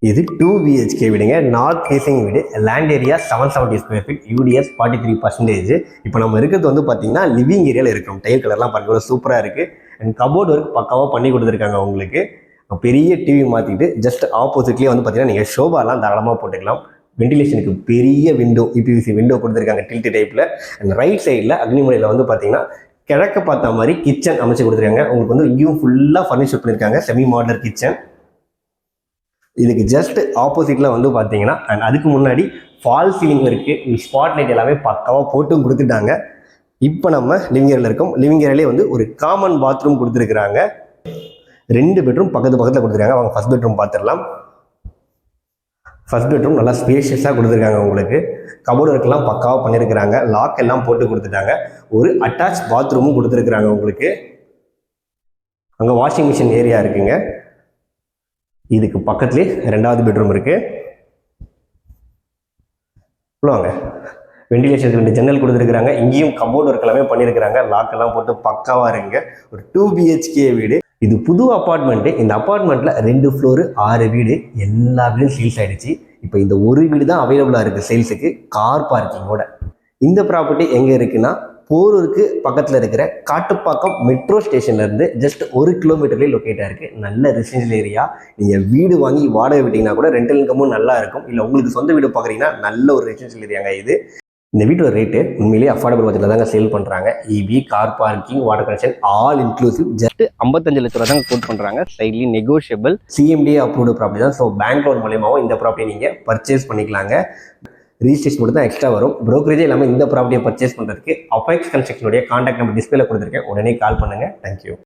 இது 2 BHK வீடுங்க. North facing வீடு. Land area 770 square feet. UDS 43%. இப்போ நம்ம இருக்கிறது வந்து பார்த்தீங்கன்னா லிவிங் ஏரியாவில் இருக்கும். டைல் கலர்லாம் பாருங்க சூப்பராக இருக்குது. அண்ட் கபோர்ட் ஒர்க் பக்காவாக பண்ணி கொடுத்துருக்காங்க உங்களுக்கு. பெரிய டிவி மாற்றிட்டு ஜஸ்ட் ஆப்போசிட்லேயே வந்து பார்த்தீங்கன்னா நீங்கள் ஷோபாலாம் தாராளமாக போட்டுக்கலாம். வெண்டிலேஷனுக்கு பெரிய விண்டோ, இபிவிசி விண்டோ கொடுத்துருக்காங்க டில்ட் டைப்பில். அண்ட் ரைட் சைடில் அக்னிமலையில் வந்து பார்த்தீங்கன்னா கிழக்க பார்த்த மாதிரி கிச்சன் அமைச்சு கொடுத்துருக்காங்க. உங்களுக்கு வந்து இங்கேயும் ஃபுல்லாக ஃபர்னிச்சர் பண்ணியிருக்காங்க. Semi modeller kitchen. இதுக்கு ஜஸ்ட் ஆப்போசிட்டில் வந்து பார்த்தீங்கன்னா அண்ட் அதுக்கு முன்னாடி ஃபால் சீலிங் இருக்குது. ஸ்பாட் லைட் எல்லாமே பக்காவாக போட்டும் கொடுத்துட்டாங்க. இப்போ நம்ம லிவிங் ஏரியாவில் இருக்கோம். லிவிங் ஏரியாலே வந்து ஒரு காமன் பாத்ரூம் கொடுத்துருக்குறாங்க. 2 பெட்ரூம் பக்கத்தில் கொடுத்துருக்காங்க. அவங்க ஃபர்ஸ்ட் பெட்ரூம் பார்த்துடலாம். ஃபர்ஸ்ட் பெட்ரூம் நல்லா ஸ்பேஷியஸாக கொடுத்துருக்காங்க. உங்களுக்கு கபோர்டு ஒர்க்கெல்லாம் பக்காவாக பண்ணியிருக்கிறாங்க. லாக் எல்லாம் போட்டு கொடுத்துட்டாங்க. ஒரு அட்டாச் பாத்ரூமும் கொடுத்துருக்குறாங்க உங்களுக்கு. அங்கே வாஷிங் மிஷின் ஏரியா இருக்குங்க. இதுக்கு பக்கத்துலேயே 2வது பெட்ரூம் இருக்கு. வாங்க. வெண்டிலேஷனுக்கு 2 ஜன்னல் கொடுத்துருக்காங்க. இங்கேயும் கபோர்டு ஒர்க் எல்லாமே பண்ணியிருக்கிறாங்க. லாக் எல்லாம் போட்டு பக்காவாக இருக்குங்க. ஒரு 2 BHK வீடு. இது புது அப்பார்ட்மெண்ட்டு. இந்த அப்பார்ட்மெண்ட்டில் 2 ஃப்ளோரு 6 வீடு எல்லா வீடும் சேல்ஸ் ஆகிடுச்சு. இப்போ இந்த ஒரு வீடு தான் அவைலபிளாக இருக்குது சேல்ஸுக்கு, கார் பார்க்கிங்கோட. இந்த ப்ராப்பர்ட்டி எங்கே இருக்குன்னா போரூருக்கு பக்கத்தில் இருக்கிற காட்டுப்பாக்கம் மெட்ரோ ஸ்டேஷன்லேருந்து ஜஸ்ட் 1 கிலோமீட்டர்லேயே லொக்கேட்டாக இருக்குது. நல்ல ரெசிடென்ஷியல் ஏரியா. நீங்கள் வீடு வாங்கி வாடகை விட்டிங்கன்னா கூட ரெண்டல் இன்கமும் நல்லா இருக்கும். இல்லை உங்களுக்கு சொந்த வீடு பார்க்குறீங்கன்னா நல்ல ஒரு ரெசிடென்ஷியல் ஏரியாங்க இது. இந்த வீட்டோட ரேட்டு உண்மையிலேயே அஃபோர்டபுள் பட்ஜெட்டில் தாங்க சேல் பண்ணுறாங்க. EB, car parking, water connection all inclusive. Just 55 லட்ச ரூபா தாங்க கோட் பண்ணுறாங்க. Slightly negotiable. CMDA approved property தான். ஸோ பேங்க் லோன் மூலியமாகவும் இந்த ப்ராப்பர்ட்டி நீங்கள் பர்ச்சேஸ் பண்ணிக்கலாங்க. ரிஜிஸ்ட்ரேஷன் மட்டும் தான் எக்ஸ்ட்ரா வரும். ப்ரோக்கரேஜே இல்லாமல் இந்த ப்ராப்பர்ட்டியை பர்ச்சேஸ் பண்ணுறதுக்கு அபெக்ஸ் கன்ஸ்ட்ரக்ஷனுடைய கான்டாக்ட் நம்பர் டிஸ்பிளேல கொடுத்துருக்கேன். உடனே கால் பண்ணுங்கள். தேங்க்யூ.